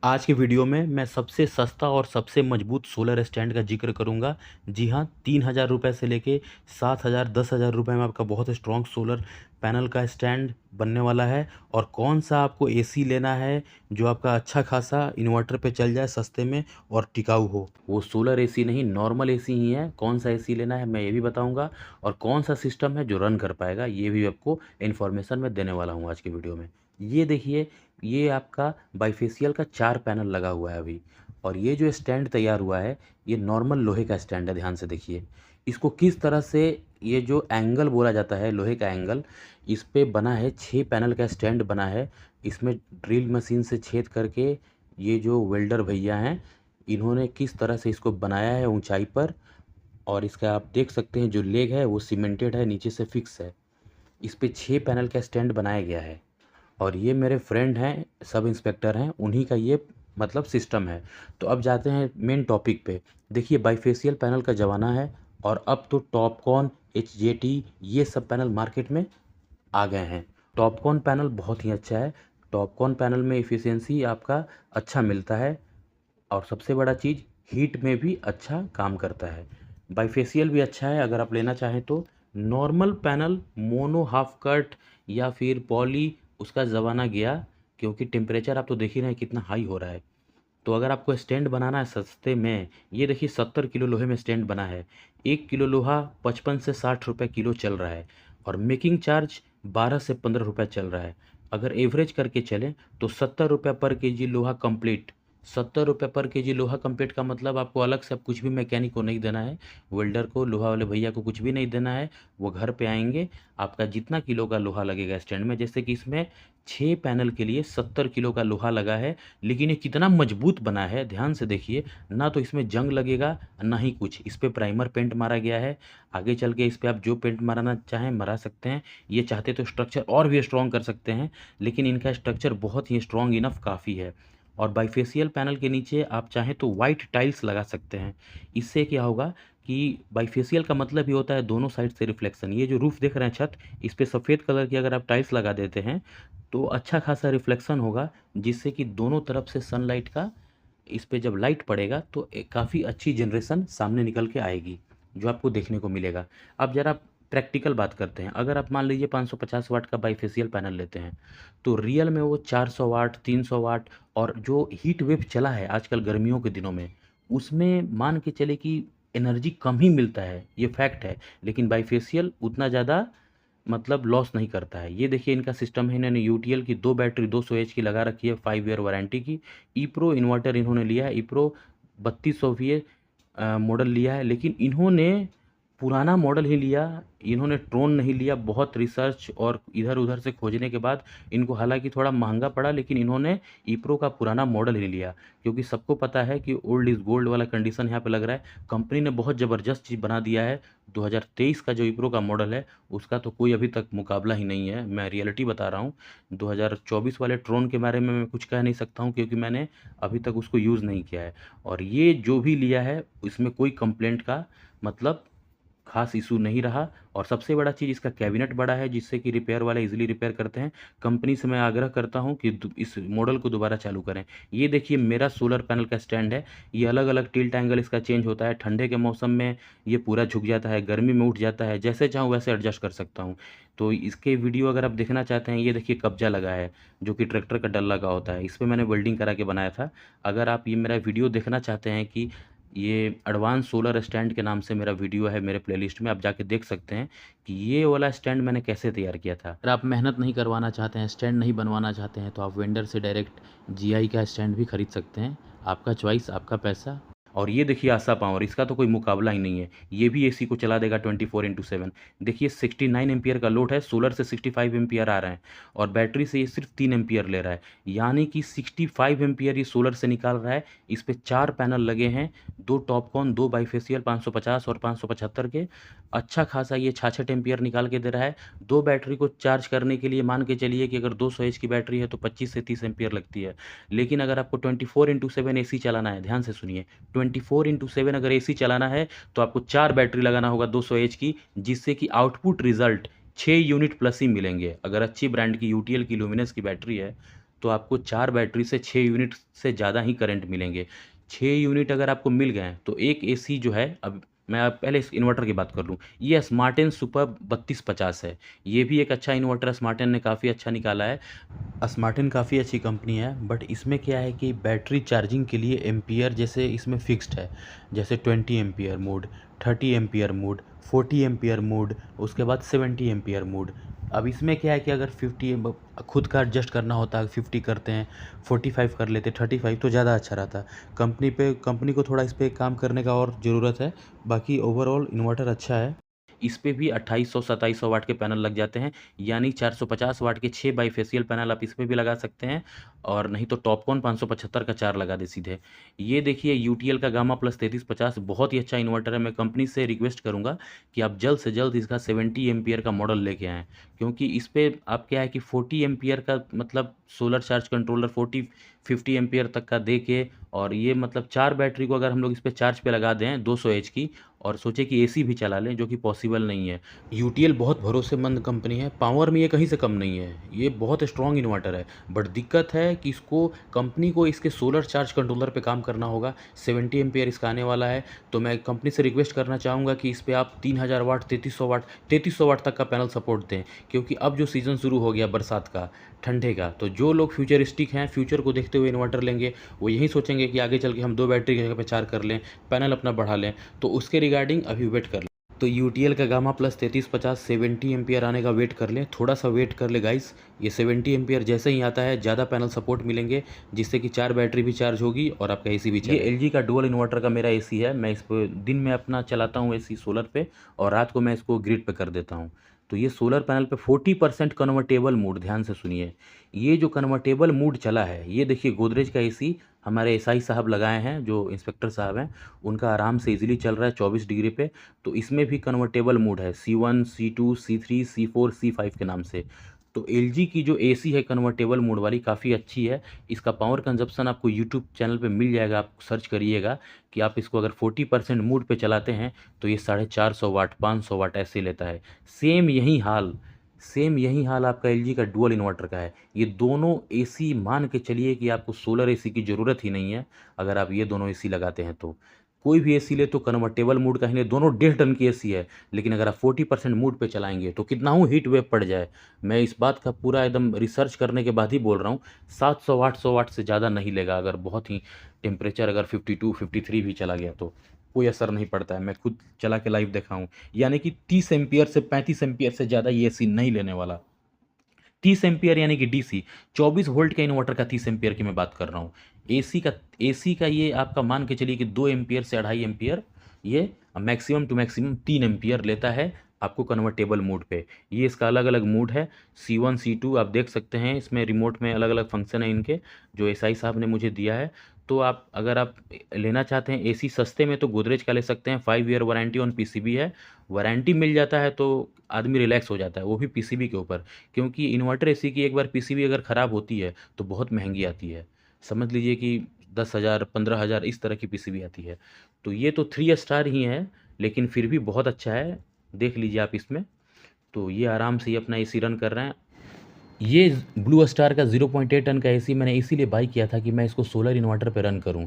आज के वीडियो में मैं सबसे सस्ता और सबसे मजबूत सोलर स्टैंड का जिक्र करूंगा। जी हाँ, 3,000 रुपये से लेके 7,000 10,000 रुपये में आपका बहुत स्ट्रॉन्ग सोलर पैनल का स्टैंड बनने वाला है। और कौन सा आपको एसी लेना है जो आपका अच्छा खासा इन्वर्टर पे चल जाए सस्ते में और टिकाऊ हो। वो सोलर एसी नहीं, नॉर्मल एसी ही है। कौन सा एसी लेना है मैं ये भी बताऊँगा, और कौन सा सिस्टम है जो रन कर पाएगा ये भी आपको इन्फॉर्मेशन मैं देने वाला हूँ आज के वीडियो में। ये देखिए, ये आपका बाइफेशियल का 4 पैनल लगा हुआ है अभी। और ये जो स्टैंड तैयार हुआ है, ये नॉर्मल लोहे का स्टैंड है। ध्यान से देखिए इसको किस तरह से, ये जो एंगल बोला जाता है लोहे का एंगल, इस पे बना है। 6 पैनल का स्टैंड बना है। इसमें ड्रिल मशीन से छेद करके ये जो वेल्डर भैया हैं, इन्होंने किस तरह से इसको बनाया है ऊंचाई पर। और इसका आप देख सकते हैं जो लेग है वो सीमेंटेड है, नीचे से फिक्स है। इस पे 6 पैनल का स्टैंड बनाया गया है। और ये मेरे फ्रेंड हैं, सब इंस्पेक्टर हैं, उन्हीं का ये मतलब सिस्टम है। तो अब जाते हैं मेन टॉपिक पे। देखिए, बाइफेशियल पैनल का ज़माना है और अब तो टॉपकॉन, एचजेटी ये सब पैनल मार्केट में आ गए हैं। टॉपकॉन पैनल बहुत ही अच्छा है। टॉपकॉन पैनल में एफिशिएंसी आपका अच्छा मिलता है, और सबसे बड़ा चीज़ हीट में भी अच्छा काम करता है। बाइफेशियल भी अच्छा है अगर आप लेना चाहें तो। Normal panel mono half cut या फिर पॉली, उसका ज़माना गया, क्योंकि टेम्परेचर आप तो देख ही रहे हैं कितना हाई हो रहा है। तो अगर आपको स्टैंड बनाना है सस्ते में, ये देखिए 70 किलो लोहे में स्टैंड बना है। 1 किलो लोहा 55 से 60 रुपये किलो चल रहा है, और मेकिंग चार्ज 12 से 15 रुपये चल रहा है। अगर एवरेज करके चलें तो 70 रुपये पर केजी लोहा कंप्लीट। 70 रुपये पर केजी लोहा कंप्लीट का मतलब आपको अलग से अब कुछ भी मैकेनिक को नहीं देना है, वेल्डर को, लोहा वाले भैया को कुछ भी नहीं देना है। वो घर पे आएंगे, आपका जितना किलो का लोहा लगेगा स्टैंड में, जैसे कि इसमें 6 पैनल के लिए 70 किलो का लोहा लगा है। लेकिन ये कितना मजबूत बना है ध्यान से देखिए। ना तो इसमें जंग लगेगा ना ही कुछ। इस पे प्राइमर पेंट मारा गया है। आगे चल के इस पे आप जो पेंट मारना चाहें मरा सकते हैं। ये चाहते तो स्ट्रक्चर और भी स्ट्रॉन्ग कर सकते हैं, लेकिन इनका स्ट्रक्चर बहुत ही स्ट्रॉन्ग इनफ काफ़ी है। और बाइफेशियल पैनल के नीचे आप चाहें तो वाइट टाइल्स लगा सकते हैं। इससे क्या होगा कि बाइफेशियल का मतलब ही होता है दोनों साइड से रिफ्लेक्शन। ये जो रूफ देख रहे हैं छत, इस पे सफ़ेद कलर की अगर आप टाइल्स लगा देते हैं तो अच्छा खासा रिफ्लेक्शन होगा, जिससे कि दोनों तरफ से सनलाइट का, इस पे जब लाइट पड़ेगा तो काफ़ी अच्छी जनरेशन सामने निकल के आएगी, जो आपको देखने को मिलेगा। अब ज़रा प्रैक्टिकल बात करते हैं। अगर आप मान लीजिए 550 वाट का बाइफेशियल पैनल लेते हैं, तो रियल में वो 400 वाट, 300 वाट, और जो हीट वेव चला है आजकल गर्मियों के दिनों में, उसमें मान के चले कि एनर्जी कम ही मिलता है, ये फैक्ट है। लेकिन बाइफेशियल उतना ज़्यादा मतलब लॉस नहीं करता है। ये देखिए इनका सिस्टम है, इन्होंने यूटीएल की 2 बैटरी 200 एच की लगा रखी है, 5 ईयर वारंटी की। ईप्रो इन्वर्टर इन्होंने लिया है, ईप्रो 3200 वी मॉडल लिया है। लेकिन इन्होंने पुराना मॉडल ही लिया, इन्होंने ट्रोन नहीं लिया। बहुत रिसर्च और इधर-उधर से खोजने के बाद इनको हालाँकि थोड़ा महँगा पड़ा, लेकिन इन्होंने ईप्रो का पुराना मॉडल ही लिया, क्योंकि सबको पता है कि ओल्ड इज़ गोल्ड वाला कंडीशन यहाँ पे लग रहा है। कंपनी ने बहुत ज़बरदस्त चीज़ बना दिया है। 2023 का जो ईप्रो का मॉडल है, उसका तो कोई अभी तक मुकाबला ही नहीं है। मैं रियलिटी बता रहा हूँ। 2024 वाले ट्रोन के बारे में मैं कुछ कह नहीं सकता हूँ, क्योंकि मैंने अभी तक उसको यूज़ नहीं किया है। और ये जो भी लिया है, इसमें कोई कंप्लेंट का मतलब ख़ास इशू नहीं रहा। और सबसे बड़ा चीज़, इसका कैबिनेट बड़ा है, जिससे कि रिपेयर वाले इजीली रिपेयर करते हैं। कंपनी से मैं आग्रह करता हूं कि इस मॉडल को दोबारा चालू करें। ये देखिए मेरा सोलर पैनल का स्टैंड है। ये अलग अलग टिल्ट एंगल इसका चेंज होता है। ठंडे के मौसम में ये पूरा झुक जाता है, गर्मी में उठ जाता है। जैसे चाहूँ वैसे एडजस्ट कर सकता हूँ। तो इसके वीडियो अगर आप देखना चाहते हैं, ये देखिए कब्जा लगा है, जो कि ट्रैक्टर का डल्ला का होता है। इस पर मैंने वेल्डिंग करा के बनाया था। अगर आप ये मेरा वीडियो देखना चाहते हैं कि ये एडवांस सोलर स्टैंड के नाम से मेरा वीडियो है मेरे प्लेलिस्ट में, आप जाके देख सकते हैं कि ये वाला स्टैंड मैंने कैसे तैयार किया था। अगर आप मेहनत नहीं करवाना चाहते हैं, स्टैंड नहीं बनवाना चाहते हैं, तो आप वेंडर से डायरेक्ट जीआई का स्टैंड भी खरीद सकते हैं। आपका चॉइस, आपका पैसा। और ये देखिए आशा पावर, इसका तो कोई मुकाबला ही नहीं है। ये भी एसी को चला देगा 24/7। देखिए 69 एम्पियर का लोड है, सोलर से 65 एम्पियर आ रहा है, और बैटरी से ये सिर्फ 3 एम्पियर ले रहा है। यानी कि 65 एम्पियर ये सोलर से निकाल रहा है। इस पे 4 पैनल लगे हैं, 2 टॉपकॉन, 2 बाइफेशियल 550 और 575 के। अच्छा खासा ये 66 एम्पियर निकाल के दे रहा है। 2 बैटरी को चार्ज करने के लिए मान के चलिए कि अगर 200 एच की बैटरी है तो 25 से 30 एम्पियर लगती है। लेकिन अगर आपको 24/7 एसी चलाना है, ध्यान से सुनिए, 24/7 अगर एसी चलाना है तो आपको 4 बैटरी लगाना होगा 200 एच की, जिससे कि आउटपुट रिजल्ट 6 यूनिट प्लस ही मिलेंगे। अगर अच्छी ब्रांड की यूटीएल की लुमिनस की बैटरी है तो आपको 4 बैटरी से 6 यूनिट से ज़्यादा ही करंट मिलेंगे। 6 यूनिट अगर आपको मिल गए हैं तो एक एसी जो है, अब मैं अब पहले इस इन्वर्टर की बात कर लूँ। ये स्मार्टेन सुपर 3250 है। ये भी एक अच्छा इन्वर्टर स्मार्टेन ने काफ़ी अच्छा निकाला है। स्मार्टेन काफ़ी अच्छी कंपनी है, बट इसमें क्या है कि बैटरी चार्जिंग के लिए एम्पियर जैसे इसमें फिक्स्ड है, जैसे 20 ampere mode, 30 ampere mode, 40 ampere mode, उसके बाद 70 एम्पियर मोड। अब इसमें क्या है कि अगर 50 खुद का एडजस्ट करना होता है, 50 करते हैं, 45 कर लेते, 35 तो ज़्यादा अच्छा रहता। कंपनी को थोड़ा इस पे काम करने का और ज़रूरत है। बाकी ओवरऑल इन्वर्टर अच्छा है। इस पे भी 2800-2700 वाट के पैनल लग जाते हैं, यानी 450 वाट के 6 बाईफेशियल पैनल आप इस पे भी लगा सकते हैं, और नहीं तो टॉपकॉन 575 का 4 लगा दें सीधे। ये देखिए यूटीएल का गामा प्लस 3350 बहुत ही अच्छा इन्वर्टर है। मैं कंपनी से रिक्वेस्ट करूँगा कि आप जल्द से जल्द इसका 70 एम्पियर का मॉडल लेके आएँ, क्योंकि इस पे आप क्या है कि 40 एम्पियर का मतलब सोलर चार्ज कंट्रोलर 40-50 एम्पियर तक का दे के, और ये मतलब 4 बैटरी को अगर हम लोग इस पे चार्ज पे लगा दें 200 एच की, और सोचे कि एसी भी चला लें, जो कि पॉसिबल नहीं है। यूटीएल बहुत भरोसेमंद कंपनी है, पावर में ये कहीं से कम नहीं है, ये बहुत स्ट्रॉन्ग इन्वर्टर है। बट दिक्कत है कि इसको कंपनी को इसके सोलर चार्ज कंट्रोलर पे काम करना होगा। 70 एम्पियर इसका आने वाला है, तो मैं कंपनी से रिक्वेस्ट करना चाहूँगा कि इस पे आप 3000 वाट 3300 वाट तक का पैनल सपोर्ट दें, क्योंकि अब जो सीज़न शुरू हो गया बरसात का, ठंडे का, तो जो लोग फ्यूचरिस्टिक हैं, फ्यूचर को देखते हुए इन्वर्टर लेंगे, वो यही सोचेंगे कि आगे चल के हम 2 बैटरी की जगह पे 4 कर लें, पैनल अपना बढ़ा लें, तो उसके रिगार्डिंग अभी वेट कर लें। तो यूटीएल का गामा प्लस 3350 70 एम्पियर आने का वेट कर लें, थोड़ा सा वेट कर ले गाइस। ये 70 एम्पियर जैसे ही आता है ज़्यादा पैनल सपोर्ट मिलेंगे, जिससे कि 4 बैटरी भी चार्ज होगी और आपका एसी भी चले। ये एलजी का डुअल इन्वर्टर का मेरा एसी है। मैं इस पर दिन में अपना चलाता हूँ एसी सोलर पे, और रात को मैं इसको ग्रिड पे कर देता हूँ। तो ये सोलर पैनल पे 40% कन्वर्टेबल मोड, ध्यान से सुनिए। ये जो कन्वर्टेबल मोड चला है, ये देखिए गोदरेज का एसी हमारे एसआई साहब लगाए हैं, जो इंस्पेक्टर साहब हैं, उनका आराम से इजीली चल रहा है 24 डिग्री पे। तो इसमें भी कन्वर्टेबल मोड है, C1 C2 C3 C4 C5 के नाम से। तो एलजी की जो एसी है कन्वर्टेबल मोड वाली, काफ़ी अच्छी है। इसका पावर कंजप्शन आपको यूट्यूब चैनल पे मिल जाएगा, आप सर्च करिएगा कि आप इसको अगर 40% मोड पे चलाते हैं तो ये 450 वाट 500 वाट ऐसे लेता है। सेम यही हाल आपका एलजी का डुअल इन्वर्टर का है। ये दोनों एसी मान के चलिए कि आपको सोलर एसी की ज़रूरत ही नहीं है, अगर आप ये दोनों एसी लगाते हैं तो। कोई भी एसी ले तो कन्वर्टेबल मोड का ही ले, दोनों 1.5 टन की एसी है, लेकिन अगर आप 40% मोड पे चलाएंगे तो कितना ही हीट वेव पड़ जाए, मैं इस बात का पूरा एकदम रिसर्च करने के बाद ही बोल रहा हूँ, 700-800 वाट से ज़्यादा नहीं लेगा। अगर बहुत ही टेम्परेचर अगर 52-53 भी चला गया तो कोई असर नहीं पड़ता है। मैं खुद चला के लाइव देखा हूँ, यानी कि 30 एम्पियर से 35 एम्पियर से ज़्यादा ये एसी नहीं लेने वाला। 30 एम्पियर यानी कि डीसी 24 वोल्ट के इन्वर्टर का 30 एम्पियर की मैं बात कर रहा हूँ। एसी का ये आपका मान के चलिए कि 2 एम्पियर से 2.5 एम्पियर, ये मैक्सिमम टू मैक्सिमम 3 एम्पियर लेता है आपको कन्वर्टेबल मोड पे। ये इसका अलग अलग मोड है, C1 C2 आप देख सकते हैं, इसमें रिमोट में अलग अलग फंक्शन है इनके, जो एसआई साहब ने मुझे दिया है। तो आप अगर आप लेना चाहते हैं एसी सस्ते में तो गोदरेज का ले सकते हैं। 5 ईयर वारंटी ऑन पीसीबी है, वारंटी मिल जाता है तो आदमी रिलैक्स हो जाता है, वो भी पीसीबी के ऊपर, क्योंकि इन्वर्टर एसी की एक बार पीसीबी अगर ख़राब होती है तो बहुत महंगी आती है। समझ लीजिए कि 10,000 15,000 इस तरह की पीसीबी आती है। तो ये तो 3 स्टार ही है, लेकिन फिर भी बहुत अच्छा है, देख लीजिए आप इसमें। तो ये आराम से ये अपना एसी रन कर रहे हैं। ये ब्लू स्टार का 0.8 टन का एसी मैंने इसीलिए बाई किया था कि मैं इसको सोलर इन्वर्टर पे रन करूं,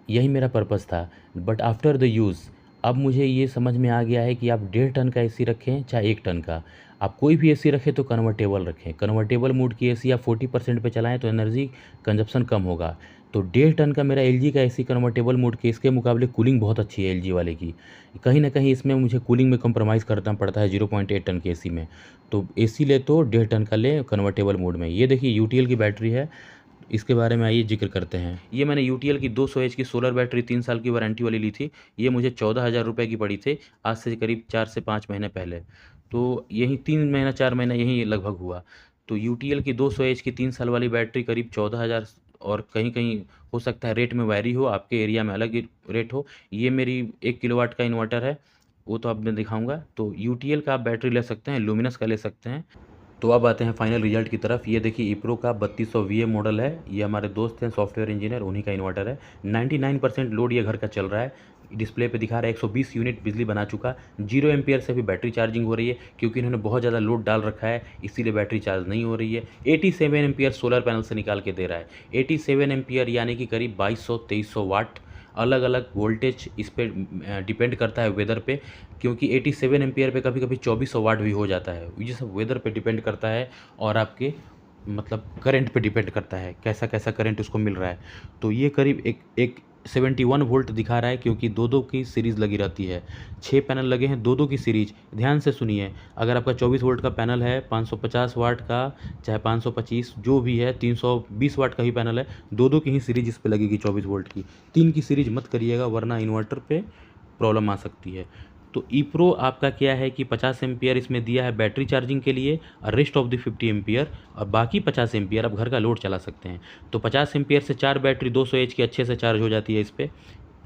यही मेरा पर्पज़ था। बट आफ्टर द यूज़ अब मुझे ये समझ में आ गया है कि आप 1.5 टन का एसी रखें चाहे 1 टन का, आप कोई भी एसी रखें तो कन्वर्टेबल रखें। कन्वर्टेबल मोड की एसी आप 40% पे चलाएं तो एनर्जी कंजप्शन कम होगा। तो 1.5 टन का मेरा एलजी का एसी कन्वर्टेबल मोड के, इसके मुकाबले कूलिंग बहुत अच्छी है एलजी वाले की। कहीं ना कहीं इसमें मुझे कूलिंग में कंप्रोमाइज़ करना पड़ता है 0.8 टन के एसी में। तो एसी ले तो 1.5 टन का ले कन्वर्टेबल मोड में। ये देखिए यूटीएल की बैटरी है, इसके बारे में आइए जिक्र करते हैं। ये मैंने यूटीएल की 200 एच की सोलर बैटरी 3 साल की वारंटी वाली ली थी। ये मुझे 14,000 रुपये की पड़ी थी, आज से करीब 4 से 5 महीने पहले। तो यही 3 महीना 4 महीना यही लगभग हुआ। तो यूटीएल की 200 एच की 3 साल वाली बैटरी करीब 14,000, और कहीं कहीं हो सकता है रेट में वैरी हो, आपके एरिया में अलग रेट हो। ये मेरी 1 किलोवाट का इन्वर्टर है, वो तो अब मैं दिखाऊंगा। तो यूटीएल का आप बैटरी ले सकते हैं, लुमिनस का ले सकते हैं। तो अब आते हैं फाइनल रिजल्ट की तरफ। ये देखिए इप्रो का 3200 VA मॉडल है। ये हमारे दोस्त हैं सॉफ्टवेयर इंजीनियर, उन्हीं का इन्वर्टर है। 99% लोड ये घर का चल रहा है। डिस्प्ले पे दिखा रहा है 120 यूनिट बिजली बना चुका। 0 एम्पियर से भी बैटरी चार्जिंग हो रही है, क्योंकि इन्होंने बहुत ज़्यादा लोड डाल रखा है, इसीलिए बैटरी चार्ज नहीं हो रही है। 87 एम्पियर सोलर पैनल से निकाल के दे रहा है। 87 एम्पियर यानी कि करीब 2200-2300 वाट। अलग अलग वोल्टेज इस पर डिपेंड करता है वेदर पे, क्योंकि 87 एम्पियर पे कभी कभी 2400 वाट भी हो जाता है। ये सब वेदर पे डिपेंड करता है और आपके मतलब करंट पे डिपेंड करता है, कैसा कैसा करंट उसको मिल रहा है। तो ये करीब एक 71 वोल्ट दिखा रहा है, क्योंकि दो दो की सीरीज़ लगी रहती है। 6 पैनल लगे हैं, दो दो की सीरीज। ध्यान से सुनिए, अगर आपका 24 वोल्ट का पैनल है, 550 वाट का चाहे 525 जो भी है, 320 वाट का ही पैनल है, दो दो की ही सीरीज इस पर लगेगी 24 वोल्ट की। 3 की सीरीज मत करिएगा, वरना इन्वर्टर पे प्रॉब्लम आ सकती है। तो इप्रो आपका क्या है कि 50 एम्पियर इसमें दिया है बैटरी चार्जिंग के लिए, और रेस्ट ऑफ द 50 एम्पियर और बाकी 50 एम्पियर आप घर का लोड चला सकते हैं। तो 50 एम्पियर से 4 बैटरी 200 एच की अच्छे से चार्ज हो जाती है इस पर।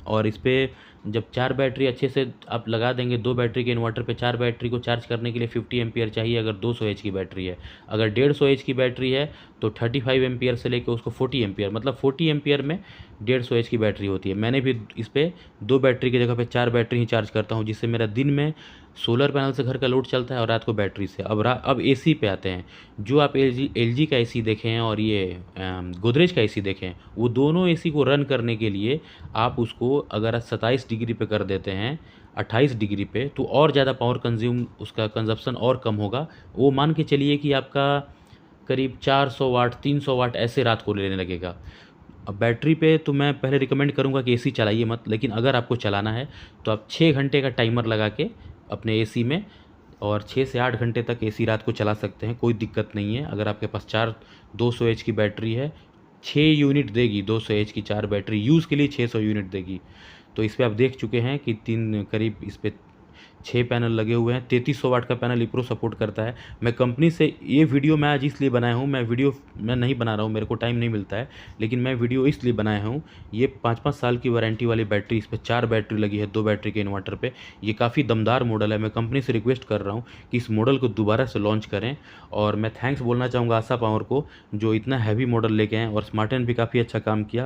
और इस पर जब 4 बैटरी अच्छे से आप लगा देंगे, 2 बैटरी के इन्वर्टर पे 4 बैटरी को चार्ज करने के लिए 50 एम्पियर चाहिए, अगर 200 एच की बैटरी है। अगर 150 एच की बैटरी है तो 35 एम्पियर से लेकर उसको 40 एम्पियर, मतलब 40 एम्पियर में 150 एच की बैटरी होती है। मैंने भी इस पर 2 बैटरी की जगह पे 4 बैटरी ही चार्ज करता हूँ, जिससे मेरा दिन में सोलर पैनल से घर का लोड चलता है और रात को बैटरी से। अब एसी पे आते हैं। जो आप एलजी का एसी देखें हैं और ये गोदरेज का एसी देखें, वो दोनों एसी को रन करने के लिए आप उसको अगर 27 डिग्री पे कर देते हैं, 28 डिग्री पे, तो और ज़्यादा पावर कंज्यूम, उसका कंजप्शन और कम होगा। वो मान के चलिए कि आपका करीब 400 वाट 300 वाट ऐसे रात को लेने लगेगा। अब बैटरी पे तो मैं पहले रिकमेंड करूँगा कि एसी चलाइए मत, लेकिन अगर आपको चलाना है तो आप 6 घंटे का टाइमर लगा के अपने एसी में, और 6 से 8 घंटे तक एसी रात को चला सकते हैं, कोई दिक्कत नहीं है। अगर आपके पास 200 एच की बैटरी है, 6 यूनिट देगी। 200 एच की 4 बैटरी यूज़ के लिए 600 यूनिट देगी। तो इस पर आप देख चुके हैं कि करीब इस पर 6 पैनल लगे हुए हैं। 3300 वाट का पैनल इप्रो सपोर्ट करता है। मैं कंपनी से ये वीडियो मैं आज इसलिए बनाया हूँ, मैं नहीं बना रहा हूँ, मेरे को टाइम नहीं मिलता है, लेकिन मैं वीडियो इसलिए बनाया हूँ। ये 5-5 साल की वारंटी वाली बैटरी, इस पर 4 बैटरी लगी है 2 बैटरी के इन्वर्टर पे। ये काफ़ी दमदार मॉडल है। मैं कंपनी से रिक्वेस्ट कर रहा हूँ कि इस मॉडल को दोबारा से लॉन्च करें। और मैं थैंक्स बोलना चाहूँगा आशा पावर को, जो इतना हैवी मॉडल लेके आए और स्मार्टन भी काफ़ी अच्छा काम किया।